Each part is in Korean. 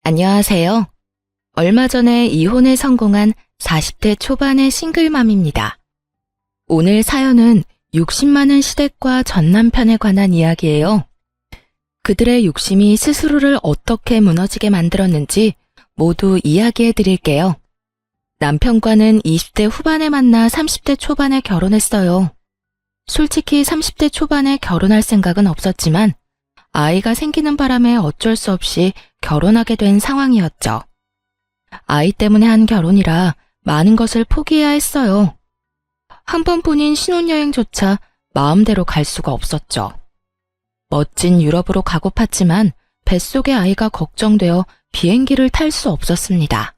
안녕하세요. 얼마 전에 이혼에 성공한 40대 초반의 싱글맘입니다. 오늘 사연은 60많은 시댁과 전 남편에 관한 이야기예요. 그들의 욕심이 스스로를 어떻게 무너지게 만들었는지 모두 이야기해 드릴게요. 남편과는 20대 후반에 만나 30대 초반에 결혼했어요. 솔직히 30대 초반에 결혼할 생각은 없었지만 아이가 생기는 바람에 어쩔 수 없이 결혼하게 된 상황이었죠. 아이 때문에 한 결혼이라 많은 것을 포기해야 했어요. 한 번뿐인 신혼여행조차 마음대로 갈 수가 없었죠. 멋진 유럽으로 가고팠지만 뱃속의 아이가 걱정되어 비행기를 탈 수 없었습니다.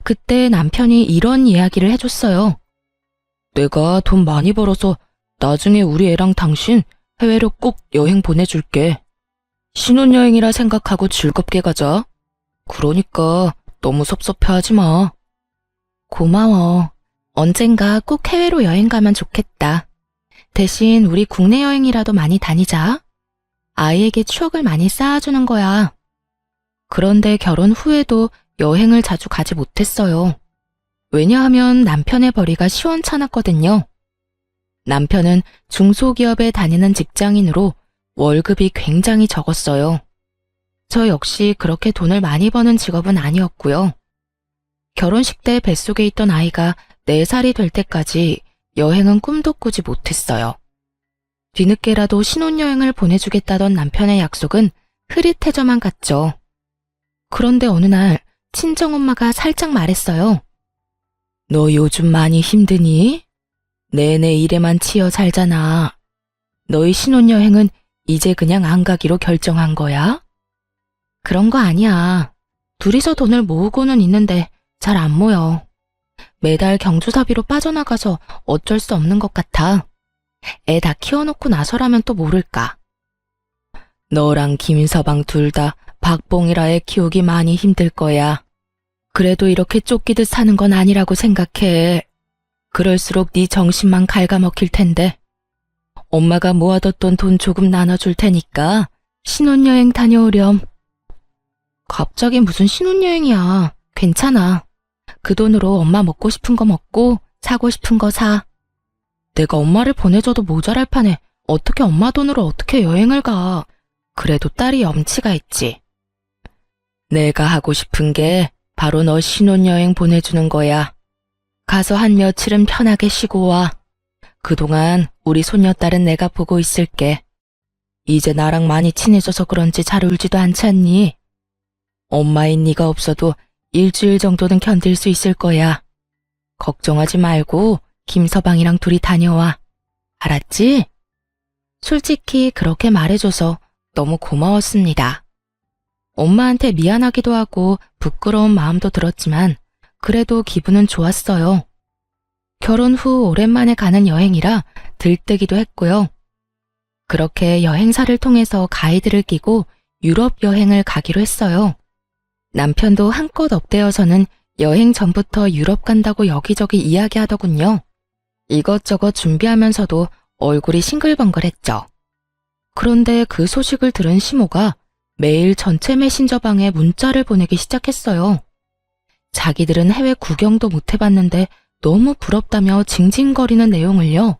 그때 남편이 이런 이야기를 해줬어요. 내가 돈 많이 벌어서 나중에 우리 애랑 당신 해외로 꼭 여행 보내줄게. 신혼여행이라 생각하고 즐겁게 가자. 그러니까 너무 섭섭해하지 마. 고마워. 언젠가 꼭 해외로 여행 가면 좋겠다. 대신 우리 국내 여행이라도 많이 다니자. 아이에게 추억을 많이 쌓아주는 거야. 그런데 결혼 후에도 여행을 자주 가지 못했어요. 왜냐하면 남편의 벌이가 시원찮았거든요. 남편은 중소기업에 다니는 직장인으로 월급이 굉장히 적었어요. 저 역시 그렇게 돈을 많이 버는 직업은 아니었고요. 결혼식 때 뱃속에 있던 아이가 4살이 될 때까지 여행은 꿈도 꾸지 못했어요. 뒤늦게라도 신혼여행을 보내주겠다던 남편의 약속은 흐릿해져만 갔죠. 그런데 어느 날 친정엄마가 살짝 말했어요. 너 요즘 많이 힘드니? 내내 일에만 치여 살잖아. 너희 신혼여행은 이제 그냥 안 가기로 결정한 거야? 그런 거 아니야. 둘이서 돈을 모으고는 있는데 잘 안 모여. 매달 경조사비로 빠져나가서 어쩔 수 없는 것 같아. 애 다 키워놓고 나서라면 또 모를까. 너랑 김서방 둘 다 박봉이라 애 키우기 많이 힘들 거야. 그래도 이렇게 쫓기듯 사는 건 아니라고 생각해. 그럴수록 네 정신만 갉아먹힐 텐데. 엄마가 모아뒀던 돈 조금 나눠줄 테니까 신혼여행 다녀오렴. 갑자기 무슨 신혼여행이야. 괜찮아. 그 돈으로 엄마 먹고 싶은 거 먹고 사고 싶은 거 사. 내가 엄마를 보내줘도 모자랄 판에 어떻게 엄마 돈으로 어떻게 여행을 가. 그래도 딸이 염치가 있지. 내가 하고 싶은 게 바로 너 신혼여행 보내주는 거야. 가서 한 며칠은 편하게 쉬고 와. 그동안 우리 손녀딸은 내가 보고 있을게. 이제 나랑 많이 친해져서 그런지 잘 울지도 않잖니? 엄마인 네가 없어도 일주일 정도는 견딜 수 있을 거야. 걱정하지 말고 김서방이랑 둘이 다녀와. 알았지? 솔직히 그렇게 말해줘서 너무 고마웠습니다. 엄마한테 미안하기도 하고 부끄러운 마음도 들었지만 그래도 기분은 좋았어요. 결혼 후 오랜만에 가는 여행이라 들뜨기도 했고요. 그렇게 여행사를 통해서 가이드를 끼고 유럽 여행을 가기로 했어요. 남편도 한껏 업되어서는 여행 전부터 유럽 간다고 여기저기 이야기하더군요. 이것저것 준비하면서도 얼굴이 싱글벙글했죠. 그런데 그 소식을 들은 시모가 매일 전체 메신저방에 문자를 보내기 시작했어요. 자기들은 해외 구경도 못 해봤는데 너무 부럽다며 징징거리는 내용을요.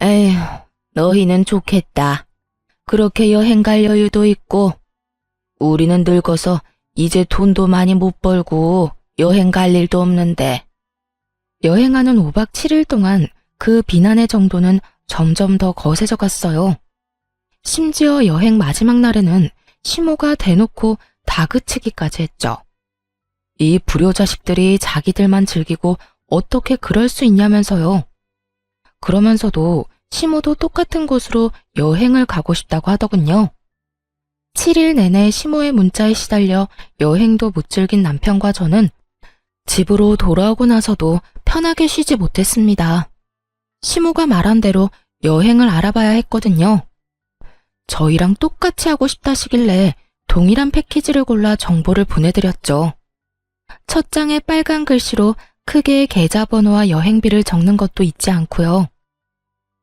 에휴, 너희는 좋겠다. 그렇게 여행 갈 여유도 있고. 우리는 늙어서 이제 돈도 많이 못 벌고 여행 갈 일도 없는데. 여행하는 5박 7일 동안 그 비난의 정도는 점점 더 거세져 갔어요. 심지어 여행 마지막 날에는 시모가 대놓고 다그치기까지 했죠. 이 불효자식들이 자기들만 즐기고 어떻게 그럴 수 있냐면서요. 그러면서도 시모도 똑같은 곳으로 여행을 가고 싶다고 하더군요. 7일 내내 시모의 문자에 시달려 여행도 못 즐긴 남편과 저는 집으로 돌아오고 나서도 편하게 쉬지 못했습니다. 시모가 말한 대로 여행을 알아봐야 했거든요. 저희랑 똑같이 하고 싶다시길래 동일한 패키지를 골라 정보를 보내드렸죠. 첫 장에 빨간 글씨로 크게 계좌번호와 여행비를 적는 것도 잊지 않고요.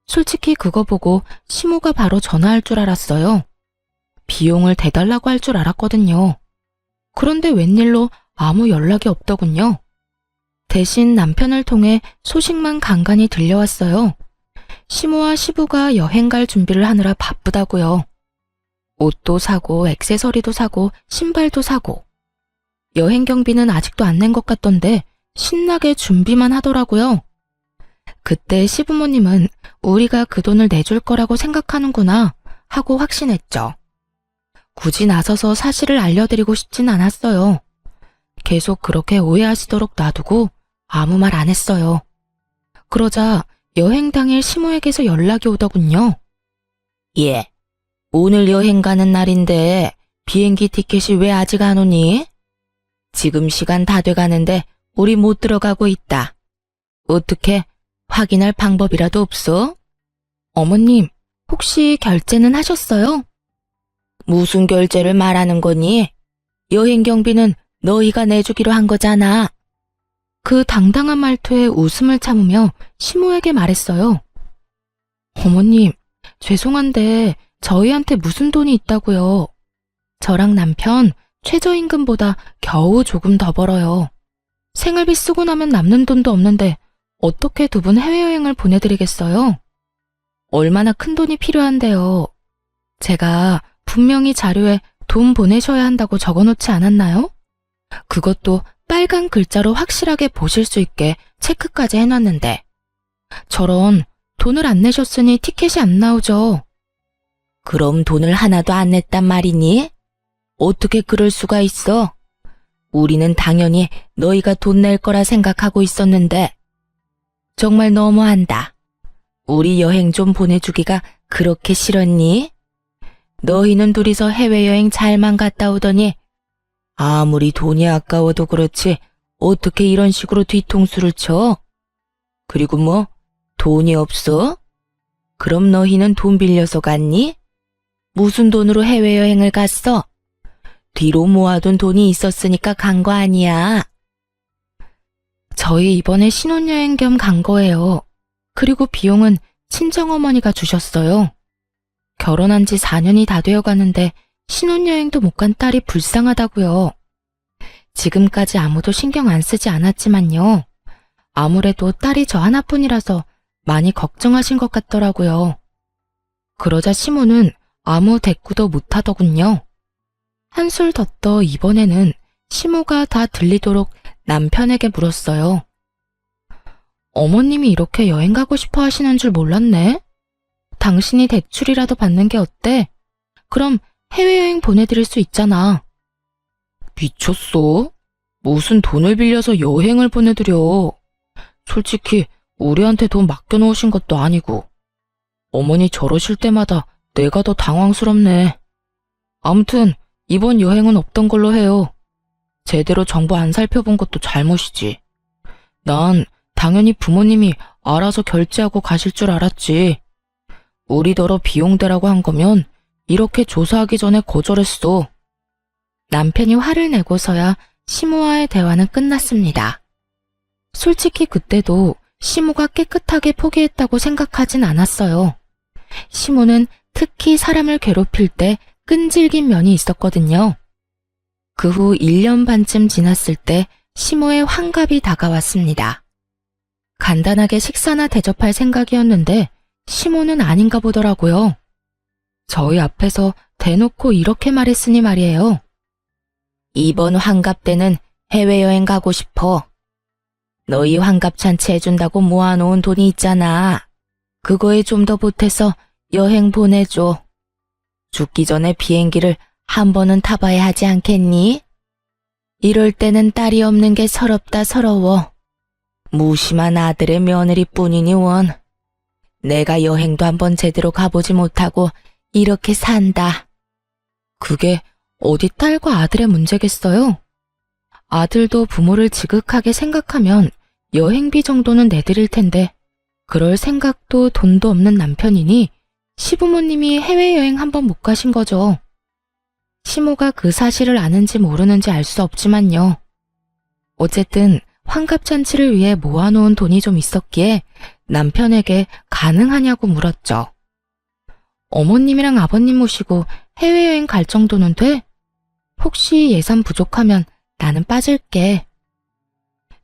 솔직히 그거 보고 시모가 바로 전화할 줄 알았어요. 비용을 대달라고 할 줄 알았거든요. 그런데 웬일로 아무 연락이 없더군요. 대신 남편을 통해 소식만 간간히 들려왔어요. 시모와 시부가 여행 갈 준비를 하느라 바쁘다고요. 옷도 사고, 액세서리도 사고, 신발도 사고. 여행 경비는 아직도 안 낸 것 같던데 신나게 준비만 하더라고요. 그때 시부모님은 우리가 그 돈을 내줄 거라고 생각하는구나 하고 확신했죠. 굳이 나서서 사실을 알려드리고 싶진 않았어요. 계속 그렇게 오해하시도록 놔두고 아무 말 안 했어요. 그러자 여행 당일 시모에게서 연락이 오더군요. 예, 오늘 여행 가는 날인데 비행기 티켓이 왜 아직 안 오니? 지금 시간 다 돼가는데 우리 못 들어가고 있다. 어떻게 확인할 방법이라도 없어? 어머님, 혹시 결제는 하셨어요? 무슨 결제를 말하는 거니? 여행 경비는 너희가 내주기로 한 거잖아. 그 당당한 말투에 웃음을 참으며 시모에게 말했어요. 어머님, 죄송한데 저희한테 무슨 돈이 있다고요. 저랑 남편 최저임금보다 겨우 조금 더 벌어요. 생활비 쓰고 나면 남는 돈도 없는데 어떻게 두 분 해외여행을 보내드리겠어요? 얼마나 큰 돈이 필요한데요. 제가 분명히 자료에 돈 보내셔야 한다고 적어놓지 않았나요? 그것도 빨간 글자로 확실하게 보실 수 있게 체크까지 해놨는데. 저런 돈을 안 내셨으니 티켓이 안 나오죠. 그럼 돈을 하나도 안 냈단 말이니? 어떻게 그럴 수가 있어? 우리는 당연히 너희가 돈 낼 거라 생각하고 있었는데. 정말 너무한다. 우리 여행 좀 보내주기가 그렇게 싫었니? 너희는 둘이서 해외여행 잘만 갔다 오더니 아무리 돈이 아까워도 그렇지 어떻게 이런 식으로 뒤통수를 쳐? 그리고 뭐 돈이 없어? 그럼 너희는 돈 빌려서 갔니? 무슨 돈으로 해외여행을 갔어? 뒤로 모아둔 돈이 있었으니까 간 거 아니야. 저희 이번에 신혼여행 겸 간 거예요. 그리고 비용은 친정어머니가 주셨어요. 결혼한 지 4년이 다 되어 가는데 신혼여행도 못 간 딸이 불쌍하다고요. 지금까지 아무도 신경 안 쓰지 않았지만요. 아무래도 딸이 저 하나뿐이라서 많이 걱정하신 것 같더라고요. 그러자 시모는 아무 대꾸도 못하더군요. 한술 더 떠 이번에는 시모가 다 들리도록 남편에게 물었어요. 어머님이 이렇게 여행 가고 싶어 하시는 줄 몰랐네. 당신이 대출이라도 받는 게 어때? 그럼 해외여행 보내드릴 수 있잖아. 미쳤어? 무슨 돈을 빌려서 여행을 보내드려. 솔직히 우리한테 돈 맡겨놓으신 것도 아니고. 어머니 저러실 때마다 내가 더 당황스럽네. 아무튼 이번 여행은 없던 걸로 해요. 제대로 정보 안 살펴본 것도 잘못이지. 난 당연히 부모님이 알아서 결제하고 가실 줄 알았지. 우리더러 비용대라고 한 거면 이렇게 조사하기 전에 거절했어. 남편이 화를 내고서야 시모와의 대화는 끝났습니다. 솔직히 그때도 시모가 깨끗하게 포기했다고 생각하진 않았어요. 시모는 특히 사람을 괴롭힐 때 끈질긴 면이 있었거든요. 그 후 1년 반쯤 지났을 때 시모의 환갑이 다가왔습니다. 간단하게 식사나 대접할 생각이었는데 시모는 아닌가 보더라고요. 저희 앞에서 대놓고 이렇게 말했으니 말이에요. 이번 환갑 때는 해외여행 가고 싶어. 너희 환갑잔치 해준다고 모아놓은 돈이 있잖아. 그거에 좀 더 보태서 여행 보내줘. 죽기 전에 비행기를 한 번은 타봐야 하지 않겠니? 이럴 때는 딸이 없는 게 서럽다 서러워. 무심한 아들의 며느리뿐이니 원. 내가 여행도 한번 제대로 가보지 못하고 이렇게 산다. 그게 어디 딸과 아들의 문제겠어요? 아들도 부모를 지극하게 생각하면 여행비 정도는 내드릴 텐데 그럴 생각도 돈도 없는 남편이니 시부모님이 해외여행 한번 못 가신 거죠. 시모가 그 사실을 아는지 모르는지 알 수 없지만요. 어쨌든 환갑잔치를 위해 모아놓은 돈이 좀 있었기에 남편에게 가능하냐고 물었죠. 어머님이랑 아버님 모시고 해외여행 갈 정도는 돼? 혹시 예산 부족하면 나는 빠질게.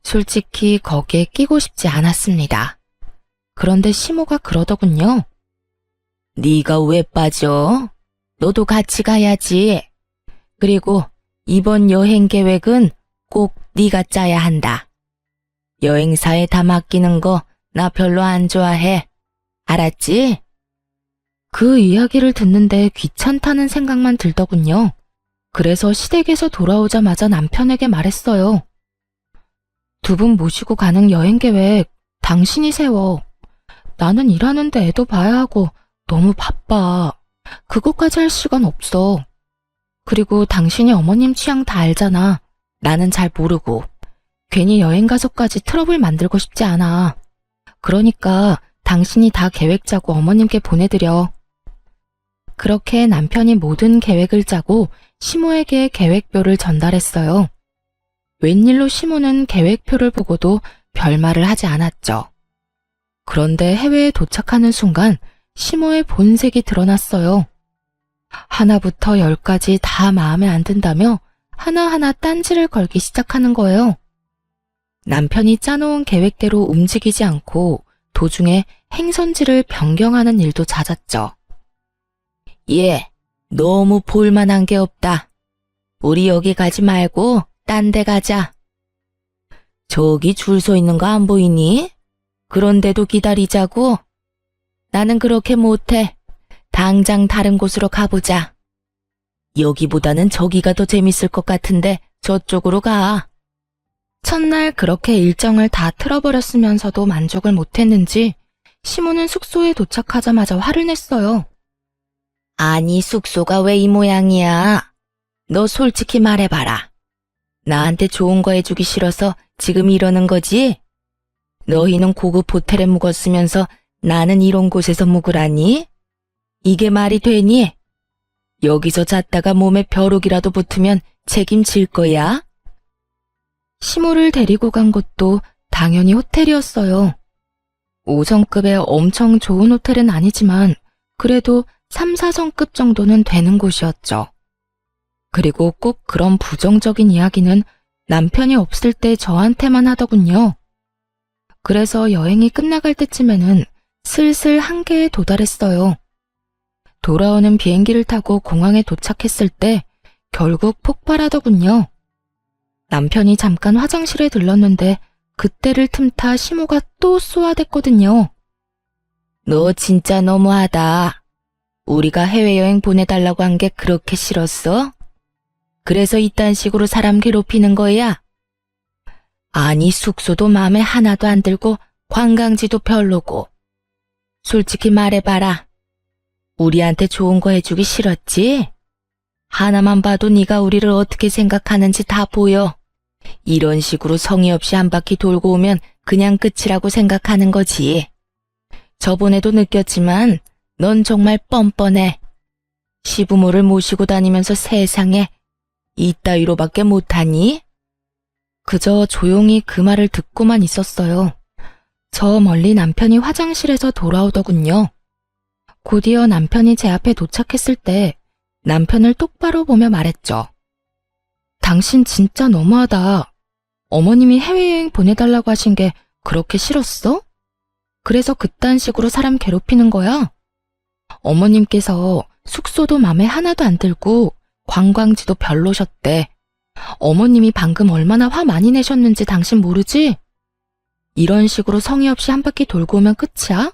솔직히 거기에 끼고 싶지 않았습니다. 그런데 시모가 그러더군요. 네가 왜 빠져? 너도 같이 가야지. 그리고 이번 여행 계획은 꼭 네가 짜야 한다. 여행사에 다 맡기는 거 나 별로 안 좋아해. 알았지? 그 이야기를 듣는데 귀찮다는 생각만 들더군요. 그래서 시댁에서 돌아오자마자 남편에게 말했어요. 두 분 모시고 가는 여행 계획 당신이 세워. 나는 일하는데 애도 봐야 하고 너무 바빠. 그것까지 할 시간 없어. 그리고 당신이 어머님 취향 다 알잖아. 나는 잘 모르고. 괜히 여행 가서까지 트러블 만들고 싶지 않아. 그러니까 당신이 다 계획 짜고 어머님께 보내드려. 그렇게 남편이 모든 계획을 짜고 시모에게 계획표를 전달했어요. 웬일로 시모는 계획표를 보고도 별말을 하지 않았죠. 그런데 해외에 도착하는 순간 시모의 본색이 드러났어요. 하나부터 10까지 다 마음에 안 든다며 하나하나 딴지를 걸기 시작하는 거예요. 남편이 짜놓은 계획대로 움직이지 않고 도중에 행선지를 변경하는 일도 잦았죠. 얘, 너무 볼만한 게 없다. 우리 여기 가지 말고 딴 데 가자. 저기 줄 서 있는 거 안 보이니? 그런데도 기다리자고? 나는 그렇게 못해. 당장 다른 곳으로 가보자. 여기보다는 저기가 더 재밌을 것 같은데 저쪽으로 가. 첫날 그렇게 일정을 다 틀어버렸으면서도 만족을 못했는지 시모는 숙소에 도착하자마자 화를 냈어요. 아니, 숙소가 왜 이 모양이야? 너 솔직히 말해봐라. 나한테 좋은 거 해주기 싫어서 지금 이러는 거지? 너희는 고급 호텔에 묵었으면서 나는 이런 곳에서 묵으라니? 이게 말이 되니? 여기서 잤다가 몸에 벼룩이라도 붙으면 책임질 거야? 시모를 데리고 간 곳도 당연히 호텔이었어요. 5성급의 엄청 좋은 호텔은 아니지만 그래도 3, 4성급 정도는 되는 곳이었죠. 그리고 꼭 그런 부정적인 이야기는 남편이 없을 때 저한테만 하더군요. 그래서 여행이 끝나갈 때쯤에는 슬슬 한계에 도달했어요. 돌아오는 비행기를 타고 공항에 도착했을 때 결국 폭발하더군요. 남편이 잠깐 화장실에 들렀는데 그때를 틈타 시모가 또 쏘아댔거든요. 너 진짜 너무하다. 우리가 해외여행 보내달라고 한 게 그렇게 싫었어? 그래서 이딴 식으로 사람 괴롭히는 거야? 아니, 숙소도 마음에 하나도 안 들고 관광지도 별로고. 솔직히 말해봐라. 우리한테 좋은 거 해주기 싫었지? 하나만 봐도 네가 우리를 어떻게 생각하는지 다 보여. 이런 식으로 성의 없이 한 바퀴 돌고 오면 그냥 끝이라고 생각하는 거지. 저번에도 느꼈지만 넌 정말 뻔뻔해. 시부모를 모시고 다니면서 세상에 이따위로밖에 못하니? 그저 조용히 그 말을 듣고만 있었어요. 저 멀리 남편이 화장실에서 돌아오더군요. 곧이어 남편이 제 앞에 도착했을 때 남편을 똑바로 보며 말했죠. 당신 진짜 너무하다. 어머님이 해외여행 보내달라고 하신 게 그렇게 싫었어? 그래서 그딴 식으로 사람 괴롭히는 거야? 어머님께서 숙소도 맘에 하나도 안 들고 관광지도 별로셨대. 어머님이 방금 얼마나 화 많이 내셨는지 당신 모르지? 이런 식으로 성의 없이 한 바퀴 돌고 오면 끝이야?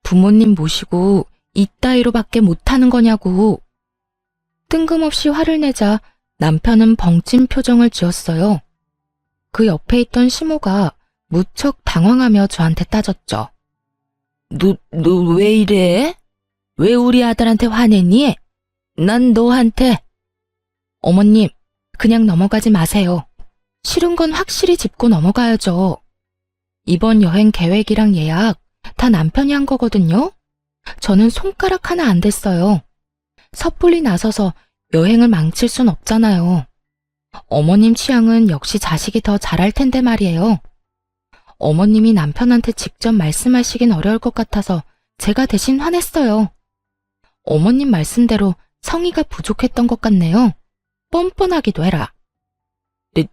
부모님 모시고 이따위로밖에 못하는 거냐고. 뜬금없이 화를 내자 남편은 벙찐 표정을 지었어요. 그 옆에 있던 시모가 무척 당황하며 저한테 따졌죠. 너 왜 이래? 왜 우리 아들한테 화내니? 난 너한테. 어머님, 그냥 넘어가지 마세요. 싫은 건 확실히 짚고 넘어가야죠. 이번 여행 계획이랑 예약 다 남편이 한 거거든요. 저는 손가락 하나 안 댔어요. 섣불리 나서서 여행을 망칠 순 없잖아요. 어머님 취향은 역시 자식이 더 잘할 텐데 말이에요. 어머님이 남편한테 직접 말씀하시긴 어려울 것 같아서 제가 대신 화냈어요. 어머님 말씀대로 성의가 부족했던 것 같네요. 뻔뻔하기도 해라.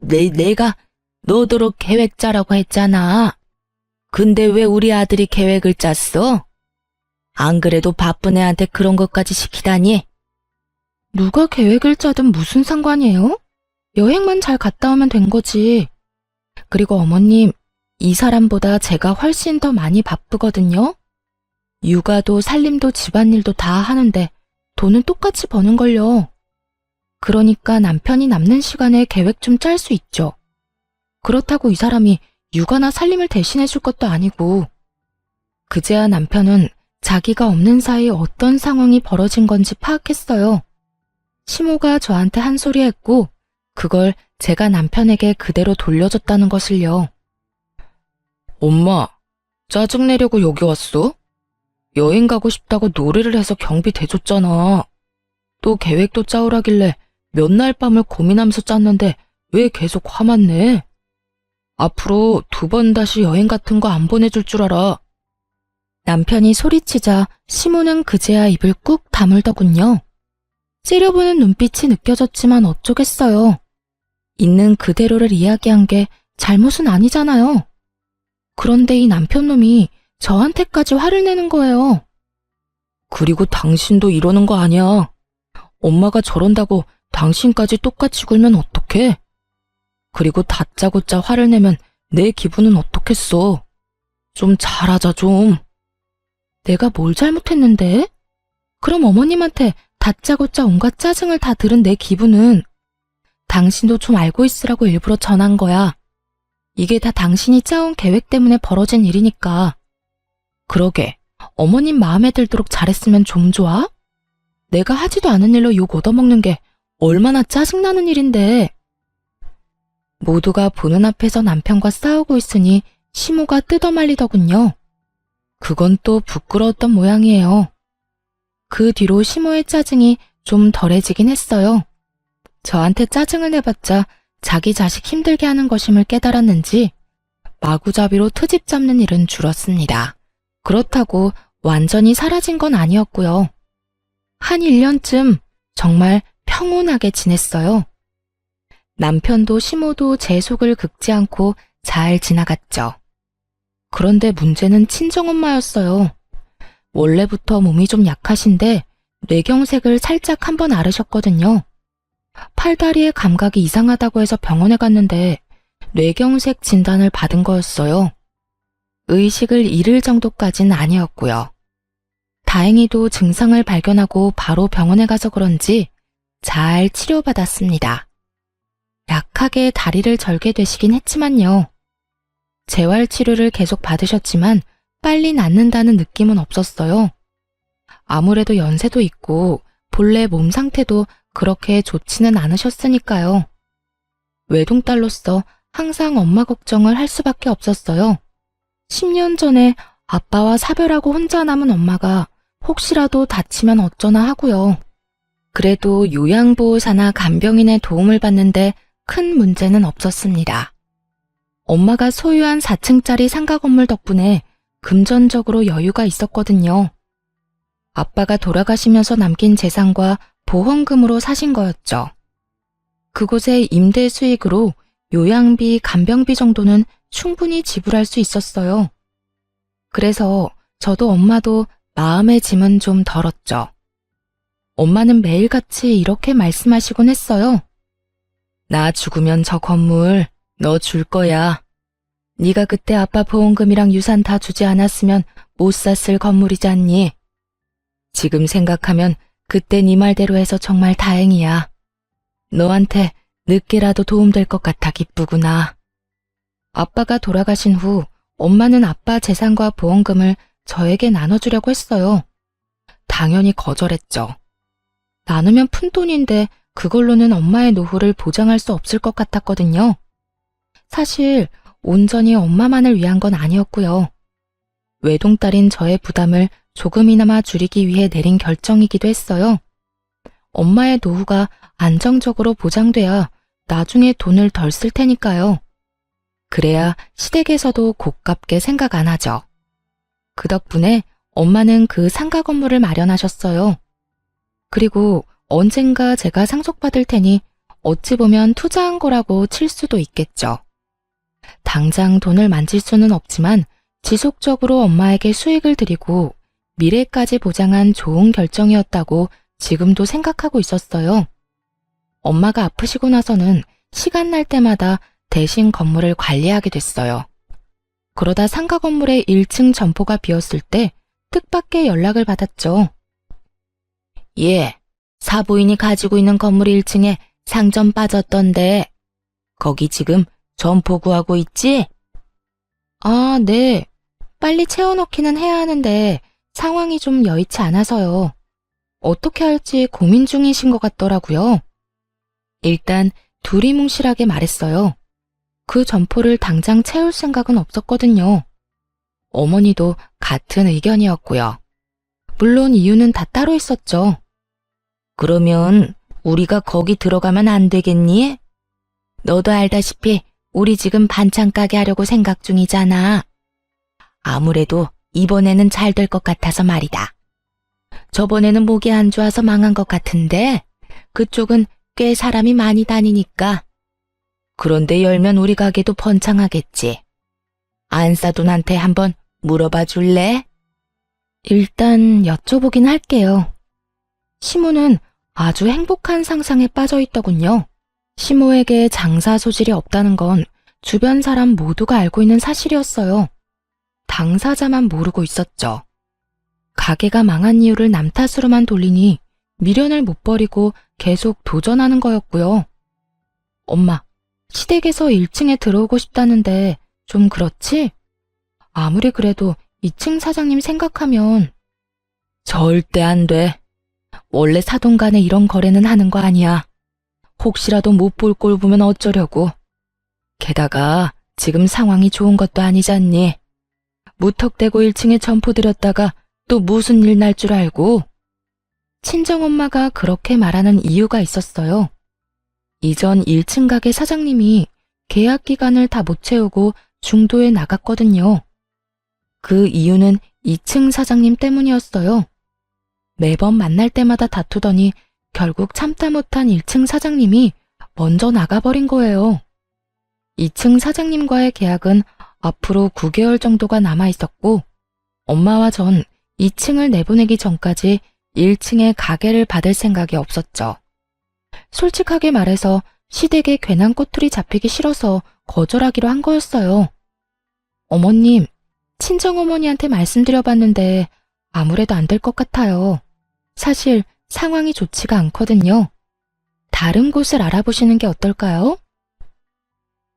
내가 너더러 계획 짜라고 했잖아. 근데 왜 우리 아들이 계획을 짰어? 안 그래도 바쁜 애한테 그런 것까지 시키다니? 누가 계획을 짜든 무슨 상관이에요? 여행만 잘 갔다 오면 된 거지. 그리고 어머님, 이 사람보다 제가 훨씬 더 많이 바쁘거든요. 육아도 살림도 집안일도 다 하는데 돈은 똑같이 버는걸요. 그러니까 남편이 남는 시간에 계획 좀 짤 수 있죠. 그렇다고 이 사람이 육아나 살림을 대신해 줄 것도 아니고. 그제야 남편은 자기가 없는 사이 어떤 상황이 벌어진 건지 파악했어요. 시모가 저한테 한 소리 했고 그걸 제가 남편에게 그대로 돌려줬다는 것을요. 엄마, 짜증내려고 여기 왔어? 여행 가고 싶다고 노래를 해서 경비 대줬잖아. 또 계획도 짜오라길래 몇 날 밤을 고민하면서 짰는데 왜 계속 화만 내? 앞으로 2번 다시 여행 같은 거 안 보내줄 줄 알아. 남편이 소리치자 시모는 그제야 입을 꾹 다물더군요. 째려보는 눈빛이 느껴졌지만 어쩌겠어요. 있는 그대로를 이야기한 게 잘못은 아니잖아요. 그런데 이 남편놈이 저한테까지 화를 내는 거예요. 그리고 당신도 이러는 거 아니야. 엄마가 저런다고 당신까지 똑같이 굴면 어떡해? 그리고 다짜고짜 화를 내면 내 기분은 어떻겠어? 좀 잘하자 좀. 내가 뭘 잘못했는데? 그럼 어머님한테 다짜고짜 온갖 짜증을 다 들은 내 기분은 당신도 좀 알고 있으라고 일부러 전한 거야. 이게 다 당신이 짜온 계획 때문에 벌어진 일이니까. 그러게, 어머님 마음에 들도록 잘했으면 좀 좋아? 내가 하지도 않은 일로 욕 얻어먹는 게 얼마나 짜증나는 일인데. 모두가 보는 앞에서 남편과 싸우고 있으니 시모가 뜯어말리더군요. 그건 또 부끄러웠던 모양이에요. 그 뒤로 시모의 짜증이 좀 덜해지긴 했어요. 저한테 짜증을 내봤자 자기 자식 힘들게 하는 것임을 깨달았는지 마구잡이로 트집 잡는 일은 줄었습니다. 그렇다고 완전히 사라진 건 아니었고요. 한 1년쯤 정말 평온하게 지냈어요. 남편도 시모도 제 속을 긁지 않고 잘 지나갔죠. 그런데 문제는 친정엄마였어요. 원래부터 몸이 좀 약하신데 뇌경색을 살짝 한번 앓으셨거든요. 팔다리의 감각이 이상하다고 해서 병원에 갔는데 뇌경색 진단을 받은 거였어요. 의식을 잃을 정도까진 아니었고요. 다행히도 증상을 발견하고 바로 병원에 가서 그런지 잘 치료받았습니다. 약하게 다리를 절게 되시긴 했지만요. 재활치료를 계속 받으셨지만 빨리 낫는다는 느낌은 없었어요. 아무래도 연세도 있고 본래 몸 상태도 그렇게 좋지는 않으셨으니까요. 외동딸로서 항상 엄마 걱정을 할 수밖에 없었어요. 10년 전에 아빠와 사별하고 혼자 남은 엄마가 혹시라도 다치면 어쩌나 하고요. 그래도 요양보호사나 간병인의 도움을 받는데 큰 문제는 없었습니다. 엄마가 소유한 4층짜리 상가 건물 덕분에 금전적으로 여유가 있었거든요. 아빠가 돌아가시면서 남긴 재산과 보험금으로 사신 거였죠. 그곳의 임대 수익으로 요양비, 간병비 정도는 충분히 지불할 수 있었어요. 그래서 저도 엄마도 마음의 짐은 좀 덜었죠. 엄마는 매일같이 이렇게 말씀하시곤 했어요. 나 죽으면 저 건물 너 줄 거야. 네가 그때 아빠 보험금이랑 유산 다 주지 않았으면 못 샀을 건물이지 않니? 지금 생각하면 그때 네 말대로 해서 정말 다행이야. 너한테 늦게라도 도움될 것 같아 기쁘구나. 아빠가 돌아가신 후 엄마는 아빠 재산과 보험금을 저에게 나눠주려고 했어요. 당연히 거절했죠. 나누면 푼돈인데 그걸로는 엄마의 노후를 보장할 수 없을 것 같았거든요. 사실 온전히 엄마만을 위한 건 아니었고요. 외동딸인 저의 부담을 조금이나마 줄이기 위해 내린 결정이기도 했어요. 엄마의 노후가 안정적으로 보장돼야 나중에 돈을 덜 쓸 테니까요. 그래야 시댁에서도 고깝게 생각 안 하죠. 그 덕분에 엄마는 그 상가 건물을 마련하셨어요. 그리고 언젠가 제가 상속받을 테니 어찌 보면 투자한 거라고 칠 수도 있겠죠. 당장 돈을 만질 수는 없지만 지속적으로 엄마에게 수익을 드리고 미래까지 보장한 좋은 결정이었다고 지금도 생각하고 있었어요. 엄마가 아프시고 나서는 시간 날 때마다 대신 건물을 관리하게 됐어요. 그러다 상가 건물의 1층 점포가 비었을 때 뜻밖의 연락을 받았죠. 예, 사부인이 가지고 있는 건물 1층에 상점 빠졌던데 거기 지금 점포 구하고 있지? 아, 네. 빨리 채워넣기는 해야 하는데 상황이 좀 여의치 않아서요. 어떻게 할지 고민 중이신 것 같더라고요. 일단 두리뭉실하게 말했어요. 그 점포를 당장 채울 생각은 없었거든요. 어머니도 같은 의견이었고요. 물론 이유는 다 따로 있었죠. 그러면 우리가 거기 들어가면 안 되겠니? 너도 알다시피 우리 지금 반찬 가게 하려고 생각 중이잖아. 아무래도 이번에는 잘 될 것 같아서 말이다. 저번에는 목이 안 좋아서 망한 것 같은데 그쪽은 꽤 사람이 많이 다니니까. 그런데 열면 우리 가게도 번창하겠지. 안사돈한테 한번 물어봐 줄래? 일단 여쭤보긴 할게요. 시모는 아주 행복한 상상에 빠져 있더군요. 시모에게 장사 소질이 없다는 건 주변 사람 모두가 알고 있는 사실이었어요. 당사자만 모르고 있었죠. 가게가 망한 이유를 남 탓으로만 돌리니 미련을 못 버리고 계속 도전하는 거였고요. 엄마, 시댁에서 1층에 들어오고 싶다는데 좀 그렇지? 아무리 그래도 2층 사장님 생각하면. 절대 안 돼. 원래 사돈 간에 이런 거래는 하는 거 아니야. 혹시라도 못 볼 꼴 보면 어쩌려고. 게다가 지금 상황이 좋은 것도 아니잖니. 무턱대고 1층에 점포 들였다가 또 무슨 일 날 줄 알고. 친정엄마가 그렇게 말하는 이유가 있었어요. 이전 1층 가게 사장님이 계약 기간을 다 못 채우고 중도에 나갔거든요. 그 이유는 2층 사장님 때문이었어요. 매번 만날 때마다 다투더니 결국 참다 못한 1층 사장님이 먼저 나가버린 거예요. 2층 사장님과의 계약은 앞으로 9개월 정도가 남아 있었고 엄마와 전 2층을 내보내기 전까지 1층에 가게를 받을 생각이 없었죠. 솔직하게 말해서 시댁에 괜한 꼬투리 잡히기 싫어서 거절하기로 한 거였어요. 어머님, 친정어머니한테 말씀드려봤는데 아무래도 안 될 것 같아요. 사실 상황이 좋지가 않거든요. 다른 곳을 알아보시는 게 어떨까요?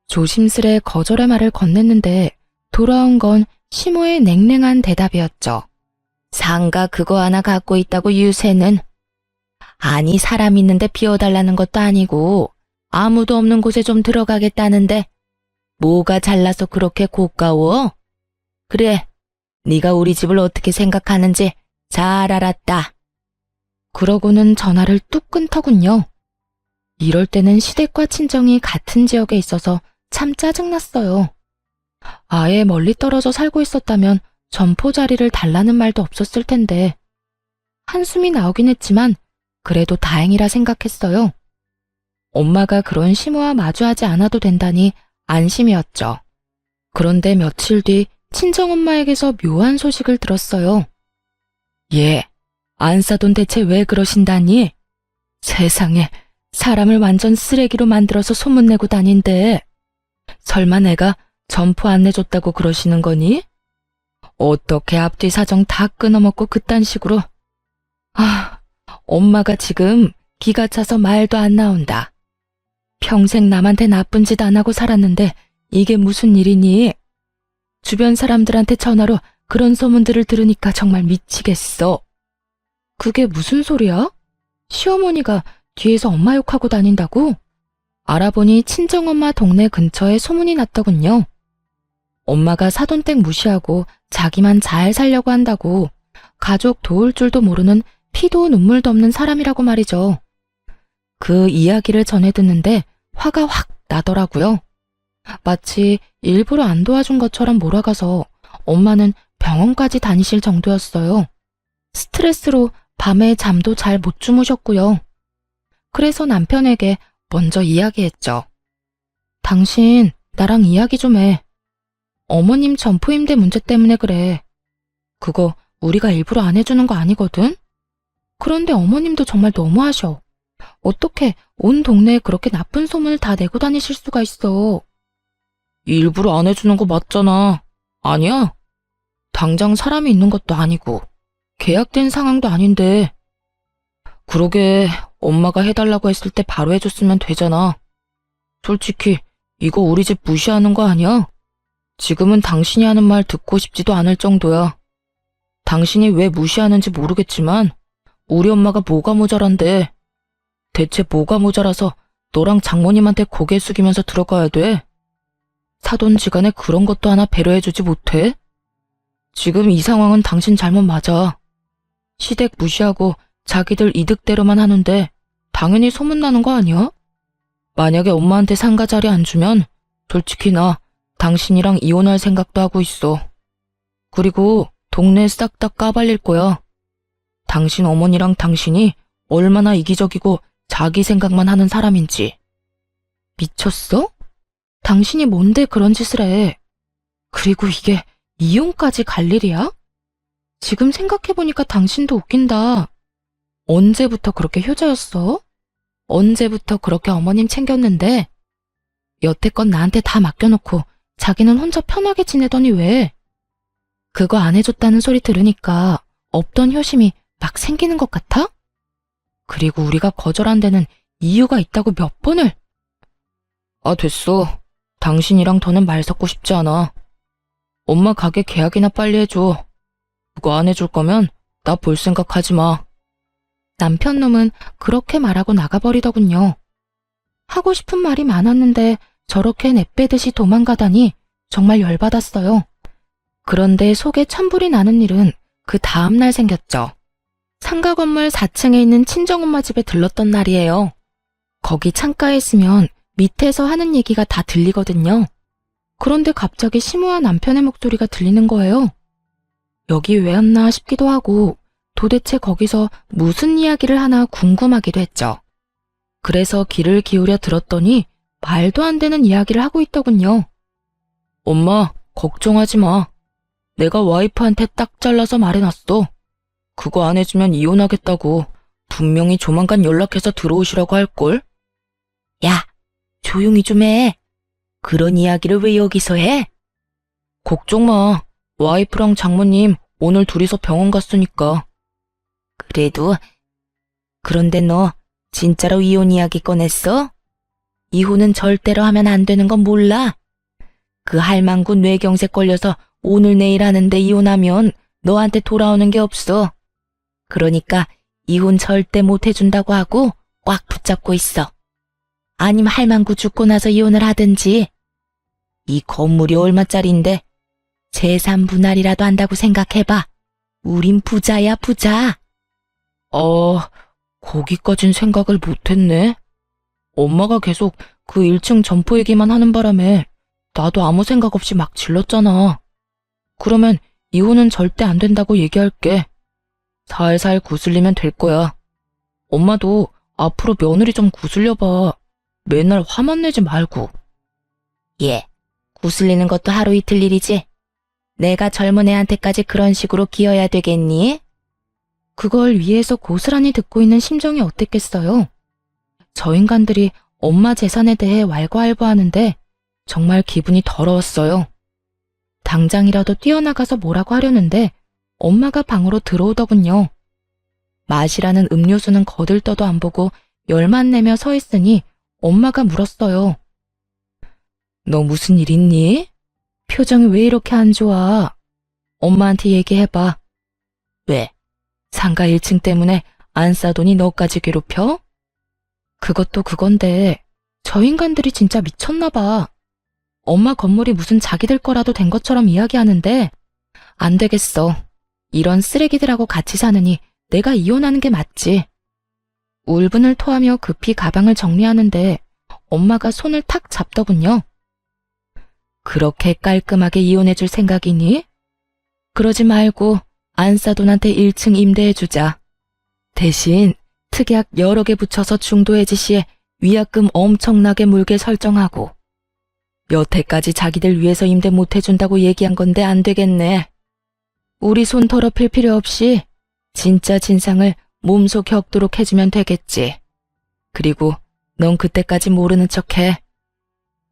조심스레 거절의 말을 건넸는데 돌아온 건 시모의 냉랭한 대답이었죠. 상가 그거 하나 갖고 있다고 유세는. 아니 사람 있는데 비워달라는 것도 아니고 아무도 없는 곳에 좀 들어가겠다는데 뭐가 잘나서 그렇게 고가워? 그래, 네가 우리 집을 어떻게 생각하는지 잘 알았다. 그러고는 전화를 뚝 끊더군요. 이럴 때는 시댁과 친정이 같은 지역에 있어서 참 짜증났어요. 아예 멀리 떨어져 살고 있었다면 점포 자리를 달라는 말도 없었을 텐데. 한숨이 나오긴 했지만 그래도 다행이라 생각했어요. 엄마가 그런 시모와 마주하지 않아도 된다니 안심이었죠. 그런데 며칠 뒤 친정엄마에게서 묘한 소식을 들었어요. 예, 안사돈 대체 왜 그러신다니? 세상에, 사람을 완전 쓰레기로 만들어서 소문내고 다닌대. 설마 내가 점포 안 내줬다고 그러시는 거니? 어떻게 앞뒤 사정 다 끊어먹고 그딴 식으로. 엄마가 지금 기가 차서 말도 안 나온다. 평생 남한테 나쁜 짓 안 하고 살았는데 이게 무슨 일이니? 주변 사람들한테 전화로 그런 소문들을 들으니까 정말 미치겠어. 그게 무슨 소리야? 시어머니가 뒤에서 엄마 욕하고 다닌다고? 알아보니 친정엄마 동네 근처에 소문이 났더군요. 엄마가 사돈댁 무시하고 자기만 잘 살려고 한다고 가족 도울 줄도 모르는 피도 눈물도 없는 사람이라고 말이죠. 그 이야기를 전해 듣는데 화가 확 나더라고요. 마치 일부러 안 도와준 것처럼 몰아가서 엄마는 병원까지 다니실 정도였어요. 스트레스로 밤에 잠도 잘 못 주무셨고요. 그래서 남편에게 먼저 이야기했죠. 당신, 나랑 이야기 좀 해. 어머님 점포임대 문제 때문에 그래. 그거 우리가 일부러 안 해주는 거 아니거든? 그런데 어머님도 정말 너무하셔. 어떻게 온 동네에 그렇게 나쁜 소문을 다 내고 다니실 수가 있어. 일부러 안 해주는 거 맞잖아. 아니야? 당장 사람이 있는 것도 아니고 계약된 상황도 아닌데. 그러게 엄마가 해달라고 했을 때 바로 해줬으면 되잖아. 솔직히 이거 우리 집 무시하는 거 아니야? 지금은 당신이 하는 말 듣고 싶지도 않을 정도야. 당신이 왜 무시하는지 모르겠지만 우리 엄마가 뭐가 모자란데. 대체 뭐가 모자라서 너랑 장모님한테 고개 숙이면서 들어가야 돼? 사돈지간에 그런 것도 하나 배려해주지 못해? 지금 이 상황은 당신 잘못 맞아. 시댁 무시하고 자기들 이득대로만 하는데 당연히 소문나는 거 아니야? 만약에 엄마한테 상가 자리 안 주면 솔직히 나 당신이랑 이혼할 생각도 하고 있어. 그리고 동네 싹 다 까발릴 거야. 당신 어머니랑 당신이 얼마나 이기적이고 자기 생각만 하는 사람인지. 미쳤어? 당신이 뭔데 그런 짓을 해? 그리고 이게 이혼까지 갈 일이야? 지금 생각해보니까 당신도 웃긴다. 언제부터 그렇게 효자였어? 언제부터 그렇게 어머님 챙겼는데? 여태껏 나한테 다 맡겨놓고 자기는 혼자 편하게 지내더니 왜? 그거 안 해줬다는 소리 들으니까 없던 효심이 막 생기는 것 같아? 그리고 우리가 거절한 데는 이유가 있다고 몇 번을. 아, 됐어. 당신이랑 더는 말 섞고 싶지 않아. 엄마 가게 계약이나 빨리 해줘. 그거 안 해줄 거면 나 볼 생각하지 마. 남편 놈은 그렇게 말하고 나가버리더군요. 하고 싶은 말이 많았는데 저렇게 내빼듯이 도망가다니 정말 열받았어요. 그런데 속에 천불이 나는 일은 그 다음날 생겼죠. 상가 건물 4층에 있는 친정엄마 집에 들렀던 날이에요. 거기 창가에 있으면 밑에서 하는 얘기가 다 들리거든요. 그런데 갑자기 심오한 남편의 목소리가 들리는 거예요. 여기 왜 왔나 싶기도 하고 도대체 거기서 무슨 이야기를 하나 궁금하기도 했죠. 그래서 귀를 기울여 들었더니 말도 안 되는 이야기를 하고 있더군요. 엄마, 걱정하지 마. 내가 와이프한테 딱 잘라서 말해놨어. 그거 안 해주면 이혼하겠다고. 분명히 조만간 연락해서 들어오시라고 할걸. 야, 조용히 좀 해. 그런 이야기를 왜 여기서 해? 걱정 마. 와이프랑 장모님 오늘 둘이서 병원 갔으니까. 그래도. 그런데 너 진짜로 이혼 이야기 꺼냈어? 이혼은 절대로 하면 안 되는 건 몰라? 그 할망구 뇌경색 걸려서 오늘 내일 하는데 이혼하면 너한테 돌아오는 게 없어. 그러니까 이혼 절대 못 해준다고 하고 꽉 붙잡고 있어. 아니면 할망구 죽고 나서 이혼을 하든지. 이 건물이 얼마짜린데 재산 분할이라도 한다고 생각해봐. 우린 부자야, 부자. 거기까진 생각을 못했네. 엄마가 계속 그 1층 점포 얘기만 하는 바람에 나도 아무 생각 없이 막 질렀잖아. 그러면 이혼은 절대 안 된다고 얘기할게. 살살 구슬리면 될 거야. 엄마도 앞으로 며느리 좀 구슬려봐. 맨날 화만 내지 말고. 예, 구슬리는 것도 하루 이틀 일이지. 내가 젊은 애한테까지 그런 식으로 기어야 되겠니? 그걸 위에서 고스란히 듣고 있는 심정이 어땠겠어요? 저 인간들이 엄마 재산에 대해 왈가왈부하는데 정말 기분이 더러웠어요. 당장이라도 뛰어나가서 뭐라고 하려는데 엄마가 방으로 들어오더군요. 마시라는 음료수는 거들떠도 안 보고 열만 내며 서 있으니 엄마가 물었어요. 너 무슨 일 있니? 표정이 왜 이렇게 안 좋아? 엄마한테 얘기해봐. 왜? 상가 1층 때문에 안 싸더니 너까지 괴롭혀? 그것도 그건데 저 인간들이 진짜 미쳤나 봐. 엄마 건물이 무슨 자기들 거라도 된 것처럼 이야기하는데 안 되겠어. 이런 쓰레기들하고 같이 사느니 내가 이혼하는 게 맞지. 울분을 토하며 급히 가방을 정리하는데 엄마가 손을 탁 잡더군요. 그렇게 깔끔하게 이혼해줄 생각이니? 그러지 말고 안사돈한테 1층 임대해주자. 대신 특약 여러 개 붙여서 중도해지 시에 위약금 엄청나게 물게 설정하고 여태까지 자기들 위해서 임대 못 해준다고 얘기한 건데 안 되겠네. 우리 손 더럽힐 필요 없이 진짜 진상을 몸소 겪도록 해주면 되겠지. 그리고 넌 그때까지 모르는 척해.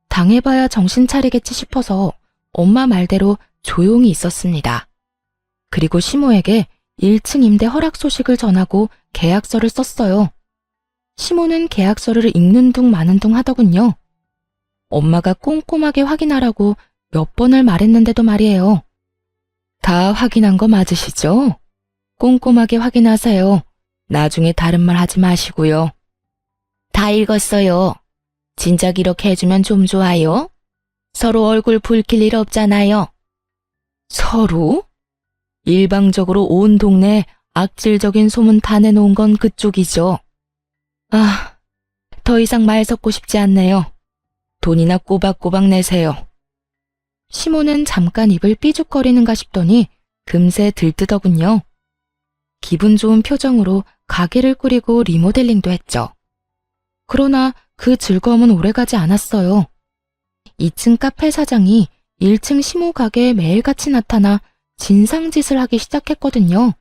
당해봐야 정신 차리겠지 싶어서 엄마 말대로 조용히 있었습니다. 그리고 시모에게 1층 임대 허락 소식을 전하고 계약서를 썼어요. 시모는 계약서를 읽는 둥 마는 둥 하더군요. 엄마가 꼼꼼하게 확인하라고 몇 번을 말했는데도 말이에요. 다 확인한 거 맞으시죠? 꼼꼼하게 확인하세요. 나중에 다른 말 하지 마시고요. 다 읽었어요. 진작 이렇게 해주면 좀 좋아요. 서로 얼굴 붉힐 일 없잖아요. 서로? 일방적으로 온 동네에 악질적인 소문 다 내놓은 건 그쪽이죠. 아, 더 이상 말 섞고 싶지 않네요. 돈이나 꼬박꼬박 내세요. 시모는 잠깐 입을 삐죽거리는가 싶더니 금세 들뜨더군요. 기분 좋은 표정으로 가게를 꾸리고 리모델링도 했죠. 그러나 그 즐거움은 오래가지 않았어요. 2층 카페 사장이 1층 시모 가게에 매일같이 나타나 진상짓을 하기 시작했거든요.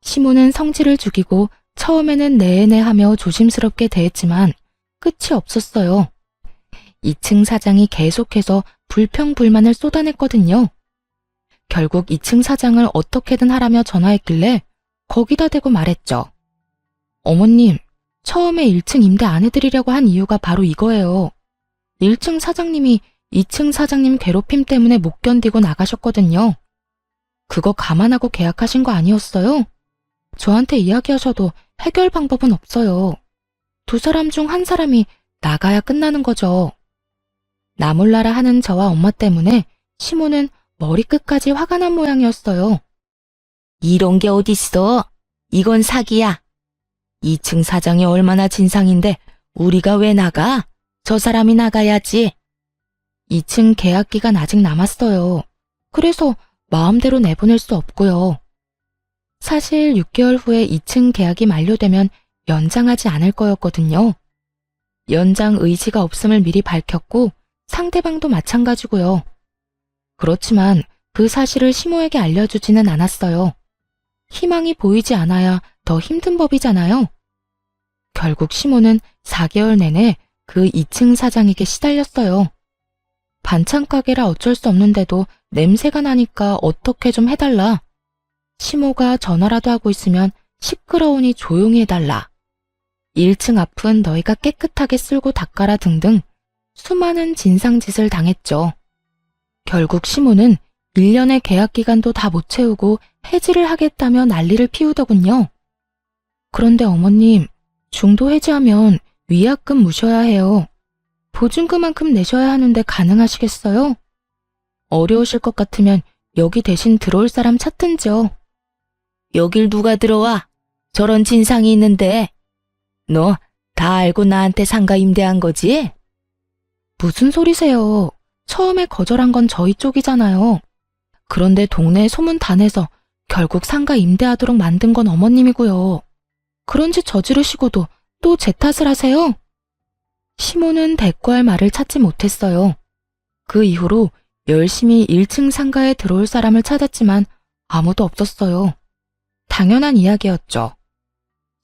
시모는 성질을 죽이고 처음에는 내내 하며 조심스럽게 대했지만 끝이 없었어요. 2층 사장이 계속해서 불평불만을 쏟아냈거든요. 결국 2층 사장을 어떻게든 하라며 전화했길래 거기다 대고 말했죠. 어머님, 처음에 1층 임대 안 해드리려고 한 이유가 바로 이거예요. 1층 사장님이 2층 사장님 괴롭힘 때문에 못 견디고 나가셨거든요. 그거 감안하고 계약하신 거 아니었어요? 저한테 이야기하셔도 해결 방법은 없어요. 두 사람 중 한 사람이 나가야 끝나는 거죠. 나 몰라라 하는 저와 엄마 때문에 시모는 머리끝까지 화가 난 모양이었어요. 이런 게 어딨어? 이건 사기야. 2층 사장이 얼마나 진상인데 우리가 왜 나가? 저 사람이 나가야지. 2층 계약 기간 아직 남았어요. 그래서 마음대로 내보낼 수 없고요. 사실 6개월 후에 2층 계약이 만료되면 연장하지 않을 거였거든요. 연장 의지가 없음을 미리 밝혔고 상대방도 마찬가지고요. 그렇지만 그 사실을 시모에게 알려주지는 않았어요. 희망이 보이지 않아야 더 힘든 법이잖아요. 결국 시모는 4개월 내내 그 2층 사장에게 시달렸어요. 반찬 가게라 어쩔 수 없는데도 냄새가 나니까 어떻게 좀 해달라. 시모가 전화라도 하고 있으면 시끄러우니 조용히 해달라. 1층 앞은 너희가 깨끗하게 쓸고 닦아라 등등 수많은 진상짓을 당했죠. 결국 시모는 1년의 계약 기간도 다 못 채우고 해지를 하겠다며 난리를 피우더군요. 그런데 어머님, 중도 해지하면 위약금 무셔야 해요. 보증금만큼 내셔야 하는데 가능하시겠어요? 어려우실 것 같으면 여기 대신 들어올 사람 찾든지요. 여길 누가 들어와? 저런 진상이 있는데. 너 다 알고 나한테 상가 임대한 거지? 무슨 소리세요? 처음에 거절한 건 저희 쪽이잖아요. 그런데 동네에 소문 다 내서 결국 상가 임대하도록 만든 건 어머님이고요. 그런 짓 저지르시고도 또 제 탓을 하세요? 시모는 대꾸할 말을 찾지 못했어요. 그 이후로 열심히 1층 상가에 들어올 사람을 찾았지만 아무도 없었어요. 당연한 이야기였죠.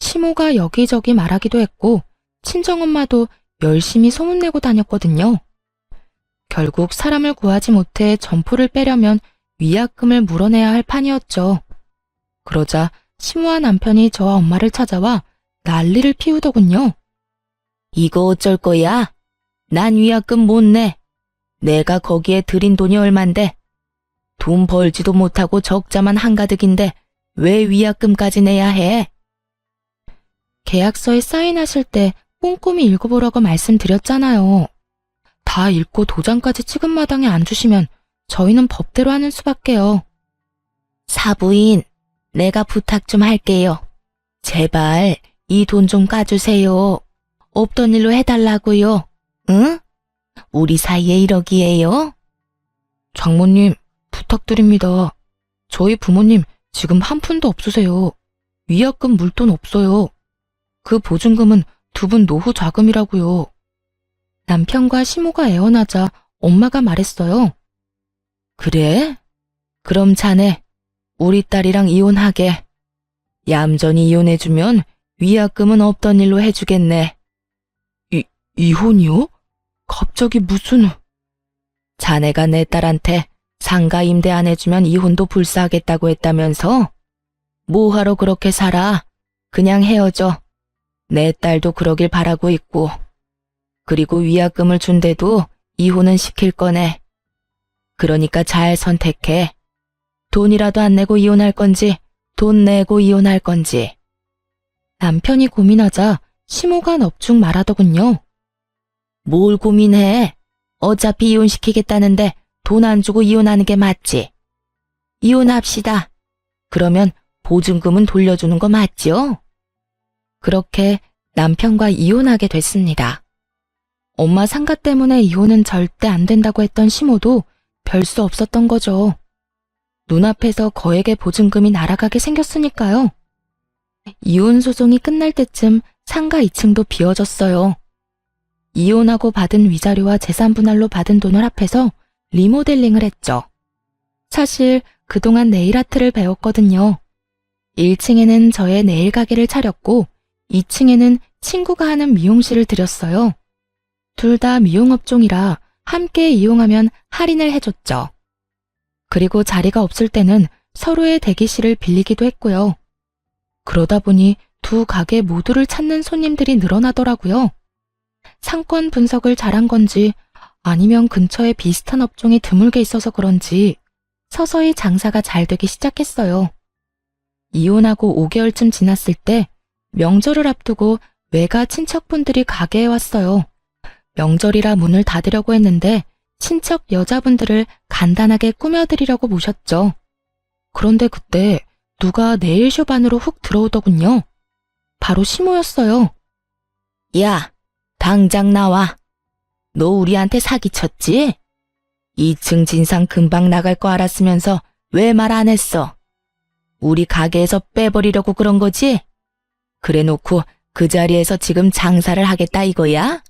시모가 여기저기 말하기도 했고 친정엄마도 열심히 소문내고 다녔거든요. 결국 사람을 구하지 못해 점포를 빼려면 위약금을 물어내야 할 판이었죠. 그러자 시모와 남편이 저와 엄마를 찾아와 난리를 피우더군요. 이거 어쩔 거야? 난 위약금 못 내. 내가 거기에 들인 돈이 얼만데. 돈 벌지도 못하고 적자만 한가득인데 왜 위약금까지 내야 해? 계약서에 사인하실 때 꼼꼼히 읽어보라고 말씀드렸잖아요. 다 읽고 도장까지 찍은 마당에 안 주시면 저희는 법대로 하는 수밖에요. 사부인, 내가 부탁 좀 할게요. 제발 이 돈 좀 까주세요. 없던 일로 해달라고요. 응? 우리 사이에 이러기에요? 장모님, 부탁드립니다. 저희 부모님 지금 한 푼도 없으세요. 위약금 물 돈 없어요. 그 보증금은 두 분 노후 자금이라고요. 남편과 시모가 애원하자 엄마가 말했어요. 그래? 그럼 자네 우리 딸이랑 이혼하게. 얌전히 이혼해주면 위약금은 없던 일로 해주겠네. 이혼이요? 갑자기 무슨... 자네가 내 딸한테 상가 임대 안 해주면 이혼도 불사하겠다고 했다면서? 뭐하러 그렇게 살아? 그냥 헤어져. 내 딸도 그러길 바라고 있고. 그리고 위약금을 준대도 이혼은 시킬 거네. 그러니까 잘 선택해. 돈이라도 안 내고 이혼할 건지, 돈 내고 이혼할 건지. 남편이 고민하자 시모가 넙죽 말하더군요. 뭘 고민해? 어차피 이혼시키겠다는데 돈 안 주고 이혼하는 게 맞지? 이혼합시다. 그러면 보증금은 돌려주는 거 맞죠? 그렇게 남편과 이혼하게 됐습니다. 엄마 상가 때문에 이혼은 절대 안 된다고 했던 시모도 별 수 없었던 거죠. 눈앞에서 거액의 보증금이 날아가게 생겼으니까요. 이혼 소송이 끝날 때쯤 상가 2층도 비워졌어요. 이혼하고 받은 위자료와 재산 분할로 받은 돈을 합해서 리모델링을 했죠. 사실 그동안 네일 아트를 배웠거든요. 1층에는 저의 네일 가게를 차렸고 2층에는 친구가 하는 미용실을 들였어요. 둘 다 미용업종이라 함께 이용하면 할인을 해줬죠. 그리고 자리가 없을 때는 서로의 대기실을 빌리기도 했고요. 그러다 보니 두 가게 모두를 찾는 손님들이 늘어나더라고요. 상권 분석을 잘한 건지 아니면 근처에 비슷한 업종이 드물게 있어서 그런지 서서히 장사가 잘 되기 시작했어요. 이혼하고 5개월쯤 지났을 때 명절을 앞두고 외가 친척분들이 가게에 왔어요. 명절이라 문을 닫으려고 했는데 친척 여자분들을 간단하게 꾸며드리려고 모셨죠. 그런데 그때 누가 네일숍 안으로 훅 들어오더군요. 바로 시모였어요. 야, 당장 나와. 너 우리한테 사기쳤지? 2층 진상 금방 나갈 거 알았으면서 왜 말 안 했어? 우리 가게에서 빼버리려고 그런 거지? 그래 놓고 그 자리에서 지금 장사를 하겠다 이거야?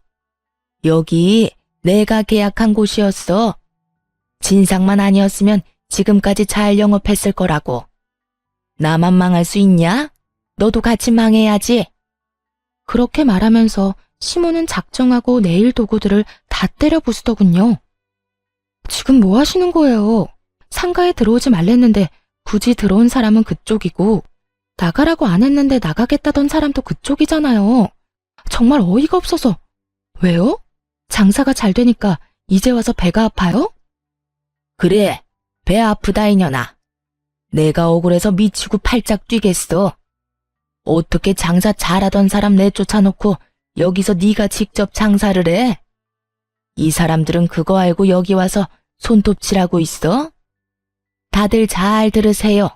여기 내가 계약한 곳이었어. 진상만 아니었으면 지금까지 잘 영업했을 거라고. 나만 망할 수 있냐? 너도 같이 망해야지. 그렇게 말하면서 시모는 작정하고 네일 도구들을 다 때려 부수더군요. 지금 뭐 하시는 거예요? 상가에 들어오지 말랬는데 굳이 들어온 사람은 그쪽이고 나가라고 안 했는데 나가겠다던 사람도 그쪽이잖아요. 정말 어이가 없어서. 왜요? 장사가 잘 되니까 이제 와서 배가 아파요? 그래, 배 아프다 이년아. 내가 억울해서 미치고 팔짝 뛰겠어. 어떻게 장사 잘하던 사람 내쫓아놓고 여기서 네가 직접 장사를 해? 이 사람들은 그거 알고 여기 와서 손톱질하고 있어? 다들 잘 들으세요.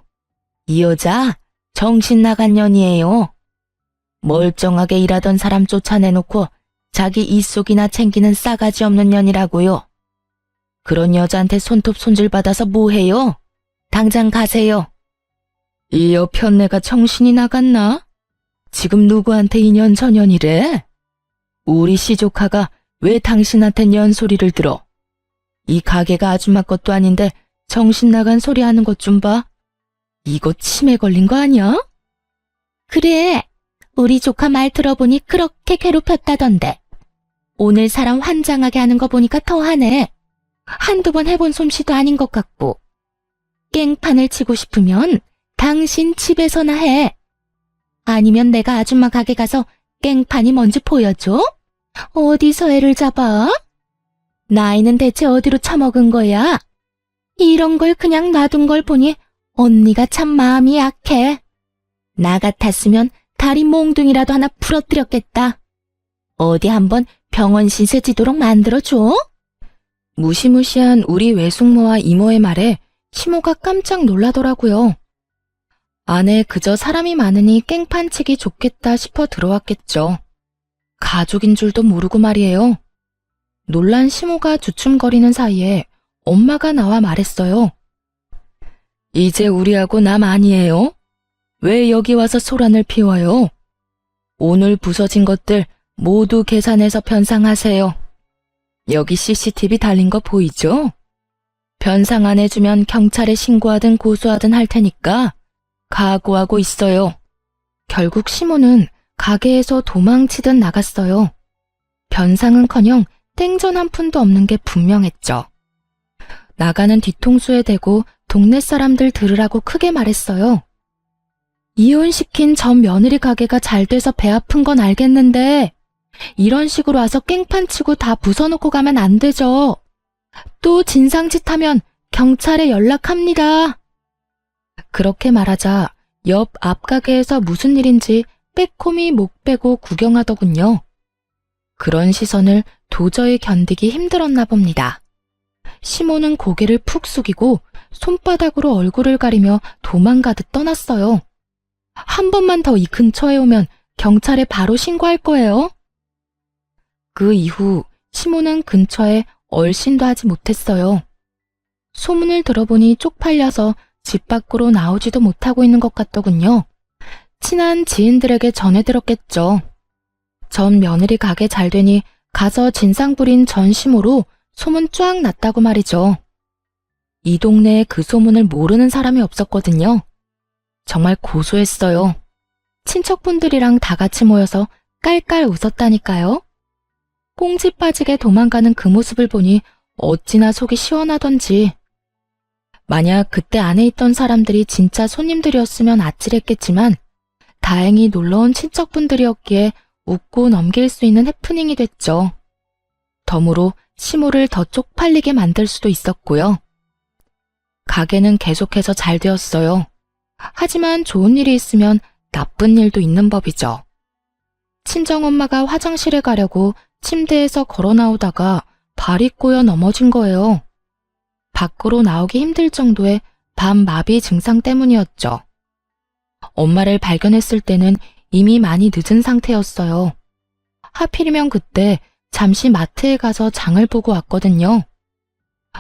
이 여자 정신 나간 년이에요. 멀쩡하게 일하던 사람 쫓아내놓고 자기 이속이나 챙기는 싸가지 없는 년이라고요. 그런 여자한테 손톱 손질받아서 뭐해요? 당장 가세요. 이 여편네가 정신이 나갔나? 지금 누구한테 이년저년이래? 우리 시조카가 왜 당신한텐 연소리를 들어? 이 가게가 아줌마 것도 아닌데 정신 나간 소리 하는 것 좀 봐. 이거 치매 걸린 거 아니야? 그래, 우리 조카 말 들어보니 그렇게 괴롭혔다던데. 오늘 사람 환장하게 하는 거 보니까 더하네. 한두 번 해본 솜씨도 아닌 것 같고. 깽판을 치고 싶으면 당신 집에서나 해. 아니면 내가 아줌마 가게 가서 깽판이 뭔지 보여줘? 어디서 애를 잡아? 나이는 대체 어디로 처먹은 거야? 이런 걸 그냥 놔둔 걸 보니 언니가 참 마음이 약해. 나 같았으면 다리 몽둥이라도 하나 부러뜨렸겠다. 어디 한번 병원 신세 지도록 만들어줘? 무시무시한 우리 외숙모와 이모의 말에 시모가 깜짝 놀라더라고요. 안에 그저 사람이 많으니 깽판치기 좋겠다 싶어 들어왔겠죠. 가족인 줄도 모르고 말이에요. 놀란 시모가 주춤거리는 사이에 엄마가 나와 말했어요. 이제 우리하고 남 아니에요? 왜 여기 와서 소란을 피워요? 오늘 부서진 것들 모두 계산해서 변상하세요. 여기 CCTV 달린 거 보이죠? 변상 안 해주면 경찰에 신고하든 고소하든 할 테니까 각오하고 있어요. 결국 시모는 가게에서 도망치듯 나갔어요. 변상은커녕 땡전 한 푼도 없는 게 분명했죠. 나가는 뒤통수에 대고 동네 사람들 들으라고 크게 말했어요. 이혼시킨 전 며느리 가게가 잘 돼서 배 아픈 건 알겠는데 이런 식으로 와서 깽판 치고 다 부숴놓고 가면 안 되죠. 또 진상짓 하면 경찰에 연락합니다. 그렇게 말하자 옆 앞가게에서 무슨 일인지 빼꼼히 목 빼고 구경하더군요. 그런 시선을 도저히 견디기 힘들었나 봅니다. 시모는 고개를 푹 숙이고 손바닥으로 얼굴을 가리며 도망가듯 떠났어요. 한 번만 더 이 근처에 오면 경찰에 바로 신고할 거예요. 그 이후 시모는 근처에 얼씬도 하지 못했어요. 소문을 들어보니 쪽팔려서 집 밖으로 나오지도 못하고 있는 것 같더군요. 친한 지인들에게 전해 들었겠죠. 전 며느리 가게 잘 되니 가서 진상 부린 전 시모로 소문 쫙 났다고 말이죠. 이 동네에 그 소문을 모르는 사람이 없었거든요. 정말 고소했어요. 친척분들이랑 다 같이 모여서 깔깔 웃었다니까요. 꽁지 빠지게 도망가는 그 모습을 보니 어찌나 속이 시원하던지. 만약 그때 안에 있던 사람들이 진짜 손님들이었으면 아찔했겠지만 다행히 놀러온 친척분들이었기에 웃고 넘길 수 있는 해프닝이 됐죠. 덤으로 시모를 더 쪽팔리게 만들 수도 있었고요. 가게는 계속해서 잘 되었어요. 하지만 좋은 일이 있으면 나쁜 일도 있는 법이죠. 친정엄마가 화장실에 가려고 침대에서 걸어 나오다가 발이 꼬여 넘어진 거예요. 밖으로 나오기 힘들 정도의 밤마비 증상 때문이었죠. 엄마를 발견했을 때는 이미 많이 늦은 상태였어요. 하필이면 그때 잠시 마트에 가서 장을 보고 왔거든요.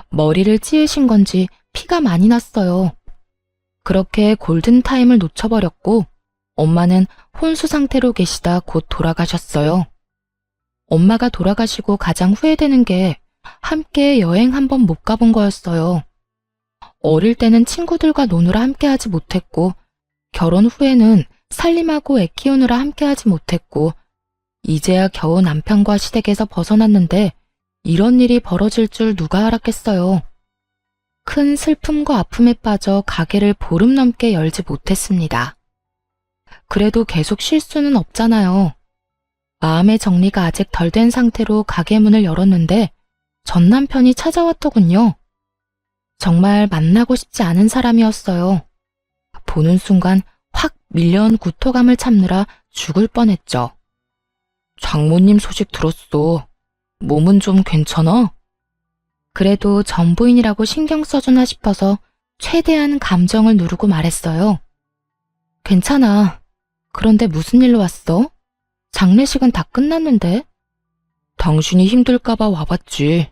머리를 찌으신 건지 피가 많이 났어요. 그렇게 골든타임을 놓쳐버렸고 엄마는 혼수 상태로 계시다 곧 돌아가셨어요. 엄마가 돌아가시고 가장 후회되는 게 함께 여행 한 번 못 가본 거였어요. 어릴 때는 친구들과 노느라 함께하지 못했고 결혼 후에는 살림하고 애 키우느라 함께하지 못했고 이제야 겨우 남편과 시댁에서 벗어났는데 이런 일이 벌어질 줄 누가 알았겠어요. 큰 슬픔과 아픔에 빠져 가게를 보름 넘게 열지 못했습니다. 그래도 계속 쉴 수는 없잖아요. 마음의 정리가 아직 덜 된 상태로 가게 문을 열었는데 전 남편이 찾아왔더군요. 정말 만나고 싶지 않은 사람이었어요. 보는 순간 확 밀려온 구토감을 참느라 죽을 뻔했죠. 장모님 소식 들었어. 몸은 좀 괜찮아? 그래도 전부인이라고 신경 써주나 싶어서 최대한 감정을 누르고 말했어요. 괜찮아. 그런데 무슨 일로 왔어? 장례식은 다 끝났는데? 당신이 힘들까봐 와봤지.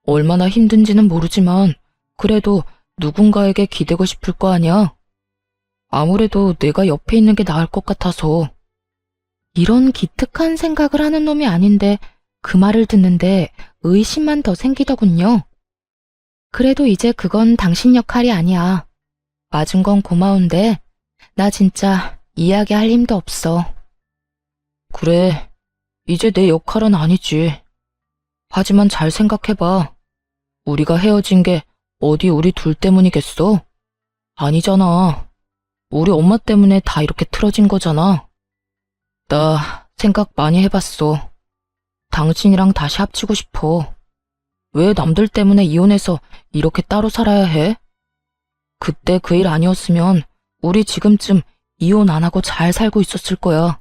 얼마나 힘든지는 모르지만 그래도 누군가에게 기대고 싶을 거 아니야? 아무래도 내가 옆에 있는 게 나을 것 같아서. 이런 기특한 생각을 하는 놈이 아닌데 그 말을 듣는데 의심만 더 생기더군요. 그래도 이제 그건 당신 역할이 아니야. 맞은 건 고마운데 나 진짜 이야기할 힘도 없어. 그래, 이제 내 역할은 아니지. 하지만 잘 생각해봐. 우리가 헤어진 게 어디 우리 둘 때문이겠어? 아니잖아. 우리 엄마 때문에 다 이렇게 틀어진 거잖아. 나 생각 많이 해봤어. 당신이랑 다시 합치고 싶어. 왜 남들 때문에 이혼해서 이렇게 따로 살아야 해? 그때 그 일 아니었으면 우리 지금쯤 이혼 안 하고 잘 살고 있었을 거야.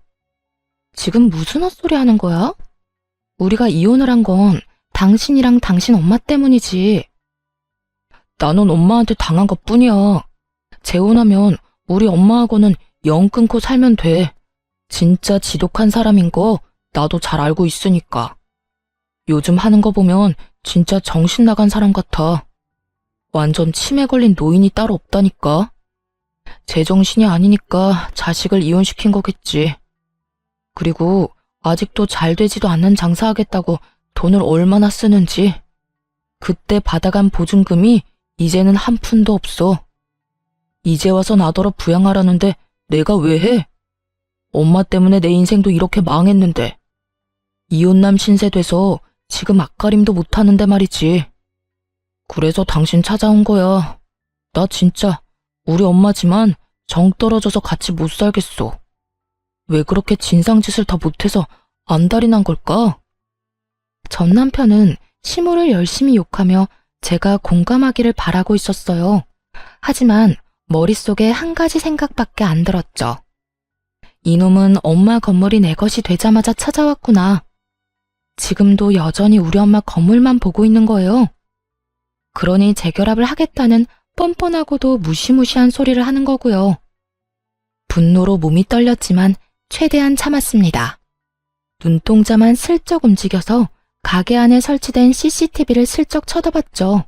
지금 무슨 헛소리 하는 거야? 우리가 이혼을 한 건 당신이랑 당신 엄마 때문이지. 나는 엄마한테 당한 것 뿐이야. 재혼하면 우리 엄마하고는 영 끊고 살면 돼. 진짜 지독한 사람인 거 나도 잘 알고 있으니까. 요즘 하는 거 보면 진짜 정신 나간 사람 같아. 완전 치매 걸린 노인이 따로 없다니까. 제정신이 아니니까 자식을 이혼시킨 거겠지. 그리고 아직도 잘 되지도 않는 장사하겠다고 돈을 얼마나 쓰는지. 그때 받아간 보증금이 이제는 한 푼도 없어. 이제 와서 나더러 부양하라는데 내가 왜 해? 엄마 때문에 내 인생도 이렇게 망했는데. 이혼남 신세 돼서 지금 앞가림도 못하는데 말이지. 그래서 당신 찾아온 거야. 나 진짜 우리 엄마지만 정 떨어져서 같이 못 살겠어. 왜 그렇게 진상짓을 다 못해서 안달이 난 걸까? 전 남편은 시모를 열심히 욕하며 제가 공감하기를 바라고 있었어요. 하지만 머릿속에 한 가지 생각밖에 안 들었죠. 이놈은 엄마 건물이 내 것이 되자마자 찾아왔구나. 지금도 여전히 우리 엄마 건물만 보고 있는 거예요. 그러니 재결합을 하겠다는 뻔뻔하고도 무시무시한 소리를 하는 거고요. 분노로 몸이 떨렸지만 최대한 참았습니다. 눈동자만 슬쩍 움직여서 가게 안에 설치된 CCTV를 슬쩍 쳐다봤죠.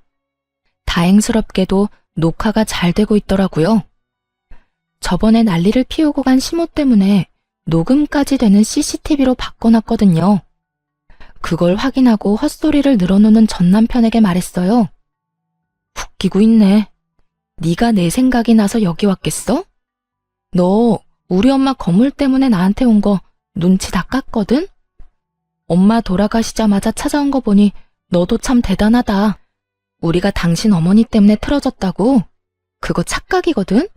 다행스럽게도 녹화가 잘 되고 있더라고요. 저번에 난리를 피우고 간 시모 때문에 녹음까지 되는 CCTV로 바꿔놨거든요. 그걸 확인하고 헛소리를 늘어놓는 전 남편에게 말했어요. 웃기고 있네. 네가 내 생각이 나서 여기 왔겠어? 너 우리 엄마 건물 때문에 나한테 온 거 눈치 다 깠거든? 엄마 돌아가시자마자 찾아온 거 보니 너도 참 대단하다. 우리가 당신 어머니 때문에 틀어졌다고? 그거 착각이거든?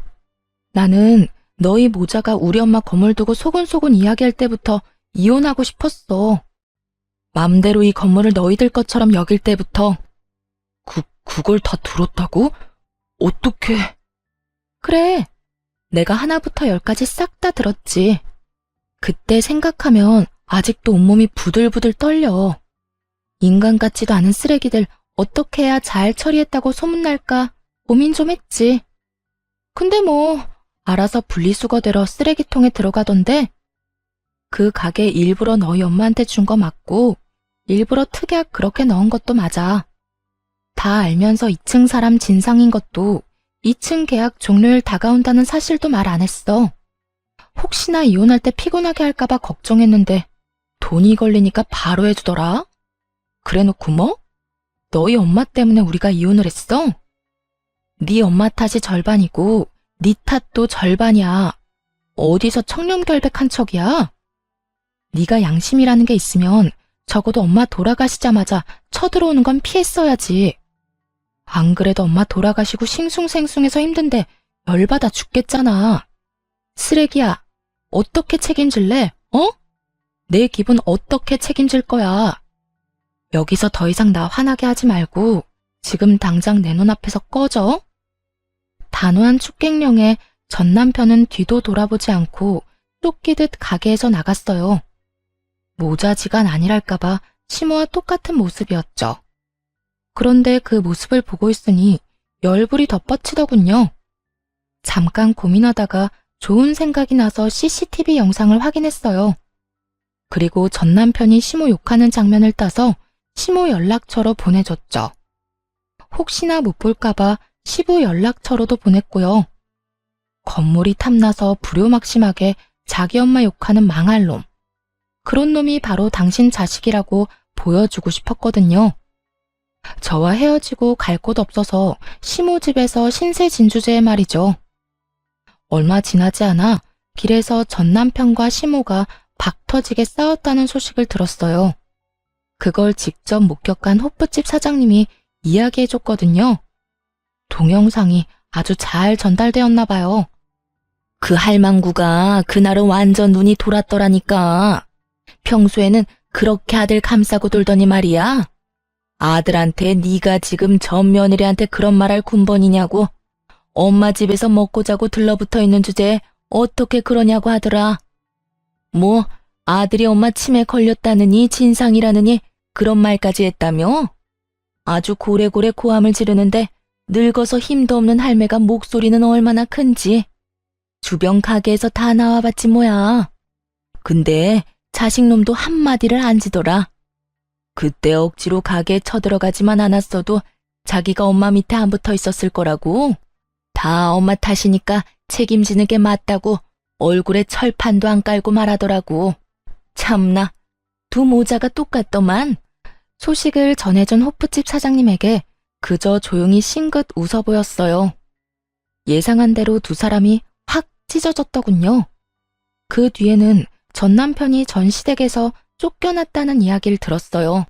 나는 너희 모자가 우리 엄마 건물 두고 소곤소곤 이야기할 때부터 이혼하고 싶었어. 맘대로 이 건물을 너희들 것처럼 여길 때부터. 그걸 다 들었다고? 어떻게? 그래. 내가 하나부터 열까지 싹 다 들었지. 그때 생각하면 아직도 온몸이 부들부들 떨려. 인간 같지도 않은 쓰레기들 어떻게 해야 잘 처리했다고 소문날까 고민 좀 했지. 근데 뭐 알아서 분리수거되러 쓰레기통에 들어가던데. 그 가게 일부러 너희 엄마한테 준 거 맞고 일부러 특약 그렇게 넣은 것도 맞아. 다 알면서 2층 사람 진상인 것도 2층 계약 종료일 다가온다는 사실도 말 안 했어. 혹시나 이혼할 때 피곤하게 할까봐 걱정했는데 돈이 걸리니까 바로 해주더라. 그래놓고 뭐? 너희 엄마 때문에 우리가 이혼을 했어? 네 엄마 탓이 절반이고 네 탓도 절반이야. 어디서 청렴결백한 척이야? 네가 양심이라는 게 있으면 적어도 엄마 돌아가시자마자 쳐들어오는 건 피했어야지. 안 그래도 엄마 돌아가시고 싱숭생숭해서 힘든데 열받아 죽겠잖아. 쓰레기야, 어떻게 책임질래? 어? 내 기분 어떻게 책임질 거야? 여기서 더 이상 나 화나게 하지 말고 지금 당장 내 눈앞에서 꺼져. 단호한 축객령에 전 남편은 뒤도 돌아보지 않고 쫓기듯 가게에서 나갔어요. 모자지간 아니랄까봐 시모와 똑같은 모습이었죠. 그런데 그 모습을 보고 있으니 열불이 덧뻗치더군요. 잠깐 고민하다가 좋은 생각이 나서 CCTV 영상을 확인했어요. 그리고 전 남편이 시모 욕하는 장면을 따서 시모 연락처로 보내줬죠. 혹시나 못 볼까봐 시부 연락처로도 보냈고요. 건물이 탐나서 불효막심하게 자기 엄마 욕하는 망할 놈. 그런 놈이 바로 당신 자식이라고 보여주고 싶었거든요. 저와 헤어지고 갈 곳 없어서 시모 집에서 신세진주제의 말이죠. 얼마 지나지 않아 길에서 전 남편과 시모가 박터지게 싸웠다는 소식을 들었어요. 그걸 직접 목격한 호프집 사장님이 이야기해줬거든요. 동영상이 아주 잘 전달되었나 봐요. 그 할망구가 그날은 완전 눈이 돌았더라니까. 평소에는 그렇게 아들 감싸고 돌더니 말이야. 아들한테 네가 지금 전 며느리한테 그런 말할 군번이냐고. 엄마 집에서 먹고 자고 들러붙어 있는 주제에 어떻게 그러냐고 하더라. 뭐 아들이 엄마 치매 걸렸다느니 진상이라느니 그런 말까지 했다며? 아주 고래고래 고함을 지르는데 늙어서 힘도 없는 할매가 목소리는 얼마나 큰지. 주변 가게에서 다 나와봤지 뭐야. 근데 자식놈도 한마디를 안 지더라. 그때 억지로 가게에 쳐들어가지만 않았어도 자기가 엄마 밑에 안 붙어 있었을 거라고. 다 엄마 탓이니까 책임지는 게 맞다고 얼굴에 철판도 안 깔고 말하더라고. 참나, 두 모자가 똑같더만. 소식을 전해준 호프집 사장님에게 그저 조용히 싱긋 웃어 보였어요. 예상한 대로 두 사람이 확 찢어졌더군요. 그 뒤에는 전 남편이 전 시댁에서 쫓겨났다는 이야기를 들었어요.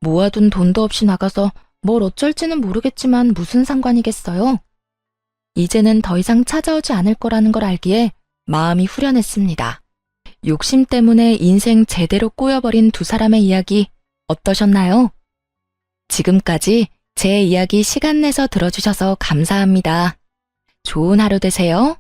모아둔 돈도 없이 나가서 뭘 어쩔지는 모르겠지만 무슨 상관이겠어요? 이제는 더 이상 찾아오지 않을 거라는 걸 알기에 마음이 후련했습니다. 욕심 때문에 인생 제대로 꼬여버린 두 사람의 이야기 어떠셨나요? 지금까지 제 이야기 시간 내서 들어주셔서 감사합니다. 좋은 하루 되세요.